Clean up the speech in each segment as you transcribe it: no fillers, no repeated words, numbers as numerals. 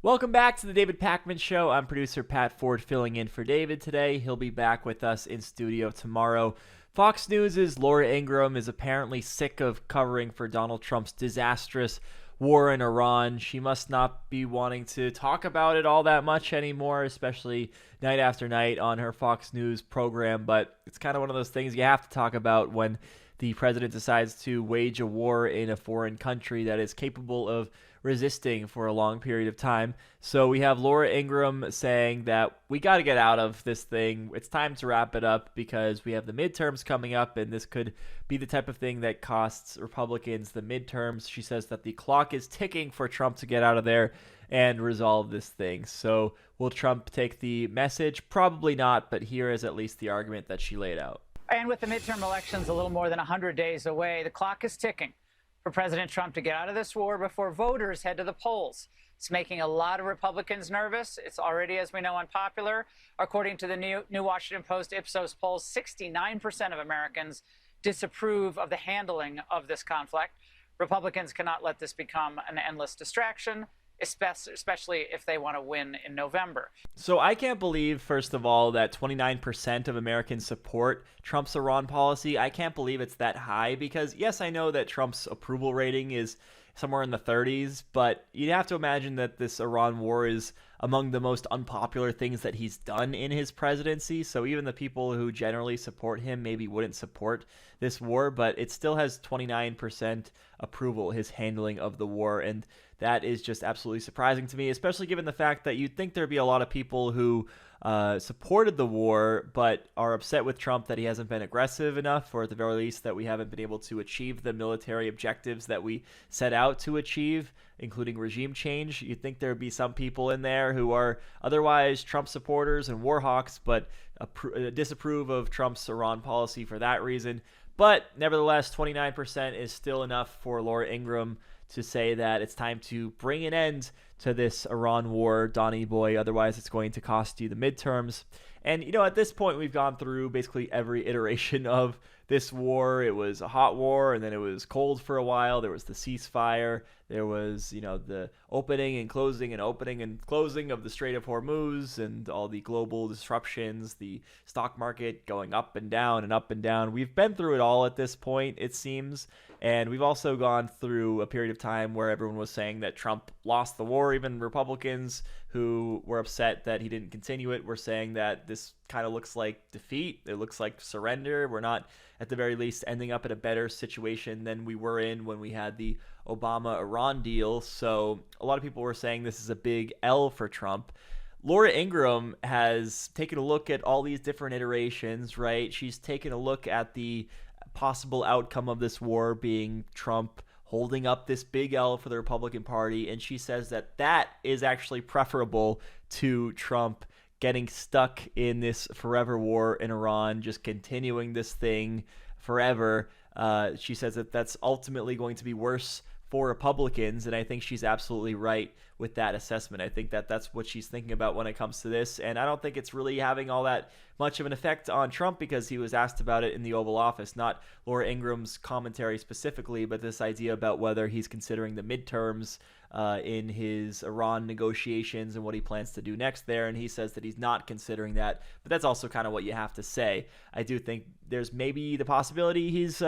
Welcome back to the David Pakman Show. I'm producer Pat Ford filling in for David today. He'll be back with us in studio tomorrow. Fox News' Laura Ingraham is apparently sick of covering for Donald Trump's disastrous war in Iran. She must not be wanting to talk about it all that much anymore, especially night after night on her Fox News program. But it's kind of one of those things you have to talk about when the president decides to wage a war in a foreign country that is capable of resisting for a long period of time. So we have Laura Ingraham saying that we got to get out of this thing. It's time to wrap it up because we have the midterms coming up, and this could be the type of thing that costs Republicans the midterms. She says that the clock is ticking for Trump to get out of there and resolve this thing. So will Trump take the message? Probably not, but here is at least the argument that she laid out. And with the midterm elections a little more than 100 days away, the clock is ticking for President Trump to get out of this war before voters head to the polls. It's making a lot of Republicans nervous. It's already, as we know, unpopular. According to the New Washington Post Ipsos polls, 69% of Americans disapprove of the handling of this conflict. Republicans cannot let this become an endless distraction, especially if they want to win in November. So I can't believe, first of all, that 29% of Americans support Trump's Iran policy. I can't believe it's that high because, yes, I know that Trump's approval rating is somewhere in the 30s, but you'd have to imagine that this Iran war is among the most unpopular things that he's done in his presidency. So even the people who generally support him maybe wouldn't support this war, but it still has 29% approval, his handling of the war. And that is just absolutely surprising to me, especially given the fact that you'd think there'd be a lot of people who supported the war but are upset with Trump that he hasn't been aggressive enough, or at the very least that we haven't been able to achieve the military objectives that we set out to achieve, including regime change. You'd think there'd be some people in there who are otherwise Trump supporters and war hawks but disapprove of Trump's Iran policy for that reason. But nevertheless, 29% is still enough for Laura Ingraham to say that it's time to bring an end to this Iran war, Donnie boy. Otherwise, it's going to cost you the midterms. And, at this point, we've gone through basically every iteration of this war. It was a hot war, and then it was cold for a while. There was the ceasefire. There was, the opening and closing of the Strait of Hormuz and all the global disruptions, the stock market going up and down and up and down. We've been through it all at this point, it seems. And we've also gone through a period of time where everyone was saying that Trump lost the war. Even Republicans who were upset that he didn't continue it were saying that this kind of looks like defeat. It looks like surrender. We're not, at the very least, ending up in a better situation than we were in when we had the Obama-Iran deal. So a lot of people were saying this is a big L for Trump. Laura Ingraham has taken a look at all these different iterations, right? She's taken a look at the possible outcome of this war being Trump holding up this big L for the Republican Party, and she says that that is actually preferable to Trump getting stuck in this forever war in Iran, just continuing this thing forever. She says that that's ultimately going to be worse for Republicans, and I think she's absolutely right with that assessment. I think that that's what she's thinking about when it comes to this, and I don't think it's really having all that much of an effect on Trump because he was asked about it in the Oval Office, not Laura Ingraham's commentary specifically, but this idea about whether he's considering the midterms in his Iran negotiations and what he plans to do next there, and he says that he's not considering that, but that's also kind of what you have to say. I do think there's maybe the possibility he's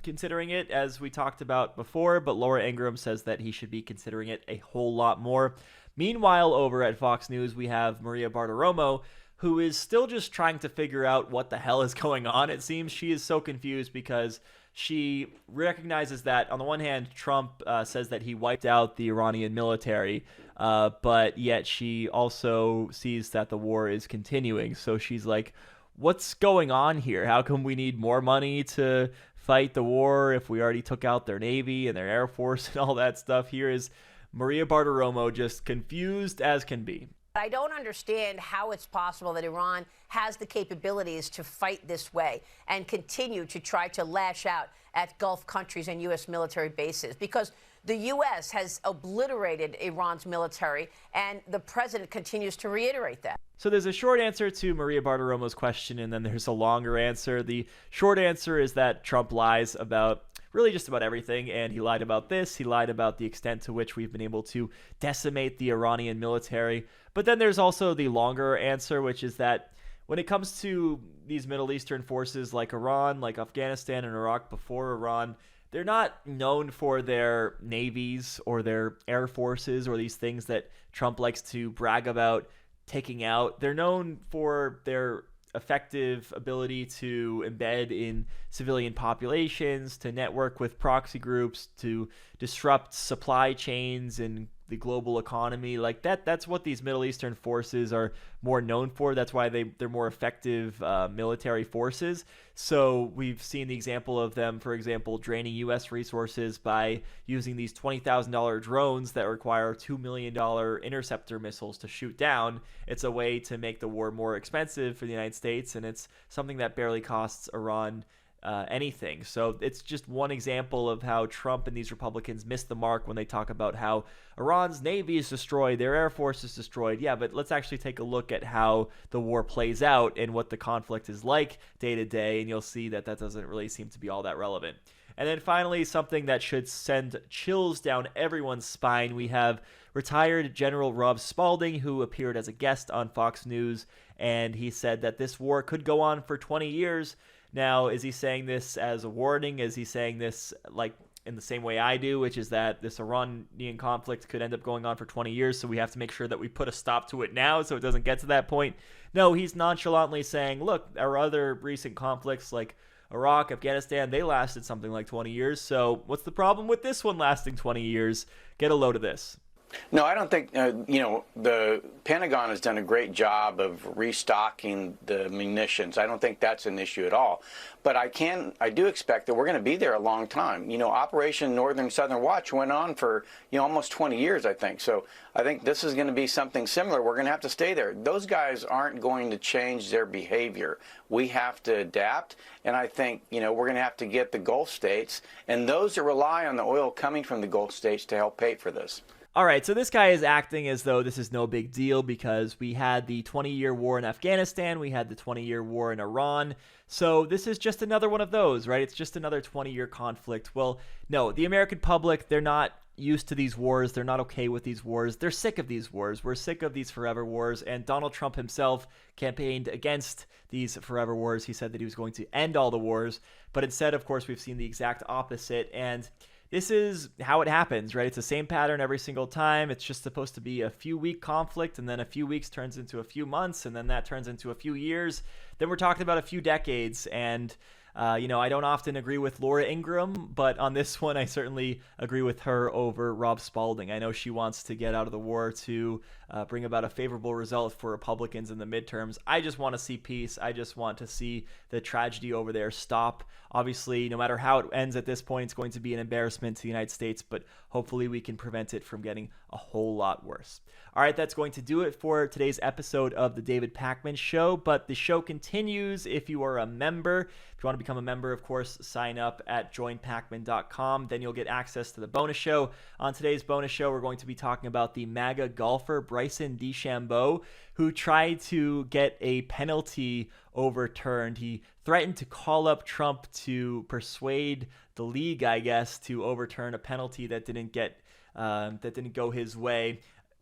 considering it, as we talked about before, but Laura Ingraham says that he should be considering it a whole lot more. Meanwhile, over at Fox News, we have Maria Bartiromo, who is still just trying to figure out what the hell is going on. It seems she is so confused because she recognizes that, on the one hand, Trump says that he wiped out the Iranian military, but yet she also sees that the war is continuing. So she's like, what's going on here? How come we need more money to fight the war if we already took out their Navy and their Air Force and all that stuff? Here is Maria Bartiromo, just confused as can be. I don't understand how it's possible that Iran has the capabilities to fight this way and continue to try to lash out at Gulf countries and U.S. military bases, because The U.S. has obliterated Iran's military, and the president continues to reiterate that. So there's a short answer to Maria Bartiromo's question, and then there's a longer answer. The short answer is that Trump lies about really just about everything, and he lied about this. He lied about the extent to which we've been able to decimate the Iranian military. But then there's also the longer answer, which is that when it comes to these Middle Eastern forces like Iran, like Afghanistan and Iraq before Iran, they're not known for their navies or their air forces or these things that Trump likes to brag about taking out. They're known for their effective ability to embed in civilian populations, to network with proxy groups, to disrupt supply chains and the global economy. Like that's what these Middle Eastern forces are more known for. That's why they're more effective military forces. So we've seen the example of them, for example, draining U.S. resources by using these $20,000 drones that require $2 million interceptor missiles to shoot down. It's a way to make the war more expensive for the United States, and it's something that barely costs Iran anything. So it's just one example of how Trump and these Republicans miss the mark when they talk about how Iran's navy is destroyed, their air force is destroyed. Yeah, but let's actually take a look at how the war plays out and what the conflict is like day to day, and you'll see that that doesn't really seem to be all that relevant. And then finally, something that should send chills down everyone's spine. We have retired General Rob Spalding, who appeared as a guest on Fox News, and he said that this war could go on for 20 years. Now, is he saying this as a warning? Is he saying this like in the same way I do, which is that this Iranian conflict could end up going on for 20 years, so we have to make sure that we put a stop to it now so it doesn't get to that point? No, he's nonchalantly saying, look, our other recent conflicts like Iraq, Afghanistan, they lasted something like 20 years, so what's the problem with this one lasting 20 years? Get a load of this. No, I don't think, the Pentagon has done a great job of restocking the munitions. I don't think that's an issue at all. But I do expect that we're going to be there a long time. Operation Northern Southern Watch went on for, almost 20 years, I think. So I think this is going to be something similar. We're going to have to stay there. Those guys aren't going to change their behavior. We have to adapt. And I think, we're going to have to get the Gulf states and those that rely on the oil coming from the Gulf states to help pay for this. All right, so this guy is acting as though this is no big deal because we had the 20-year war in Afghanistan, we had the 20-year war in Iran, so this is just another one of those, right? It's just another 20-year conflict. Well, no, the American public, they're not used to these wars, they're not okay with these wars, they're sick of these wars, we're sick of these forever wars, and Donald Trump himself campaigned against these forever wars. He said that he was going to end all the wars, but instead, of course, we've seen the exact opposite, and this is how it happens, right? It's the same pattern every single time. It's just supposed to be a few-week conflict, and then a few weeks turns into a few months, and then that turns into a few years. Then we're talking about a few decades, and I don't often agree with Laura Ingraham, but on this one, I certainly agree with her over Rob Spalding. I know she wants to get out of the war to bring about a favorable result for Republicans in the midterms. I just want to see peace. I just want to see the tragedy over there stop. Obviously, no matter how it ends at this point, it's going to be an embarrassment to the United States, but hopefully we can prevent it from getting a whole lot worse. All right, that's going to do it for today's episode of the David Pakman Show, but the show continues if you are a member. If you want to become a member, of course, sign up at joinpakman.com. Then you'll get access to the bonus show. On today's bonus show, we're going to be talking about the MAGA golfer Bryson DeChambeau, who tried to get a penalty overturned. He threatened to call up Trump to persuade the league, I guess, to overturn a penalty that didn't go his way.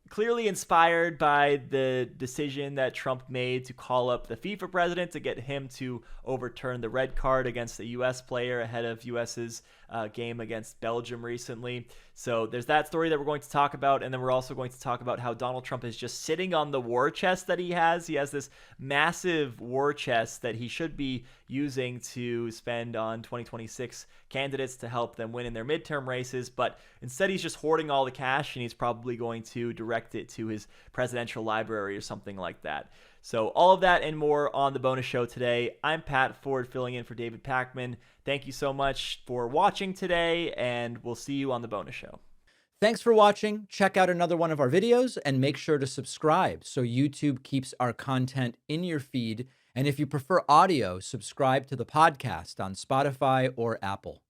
Clearly inspired by the decision that Trump made to call up the FIFA president to get him to overturn the red card against a U.S. player ahead of U.S.'s game against Belgium recently. So there's that story that we're going to talk about, and then we're also going to talk about how Donald Trump is just sitting on the war chest that he has. He has this massive war chest that he should be using to spend on 2026 candidates to help them win in their midterm races, but instead he's just hoarding all the cash, and he's probably going to direct it to his presidential library or something like that. So all of that and more on the bonus show today. I'm Pat Ford filling in for David Pakman. Thank you so much for watching today, and we'll see you on the bonus show. Thanks for watching. Check out another one of our videos and make sure to subscribe so YouTube keeps our content in your feed. And if you prefer audio, subscribe to the podcast on Spotify or Apple.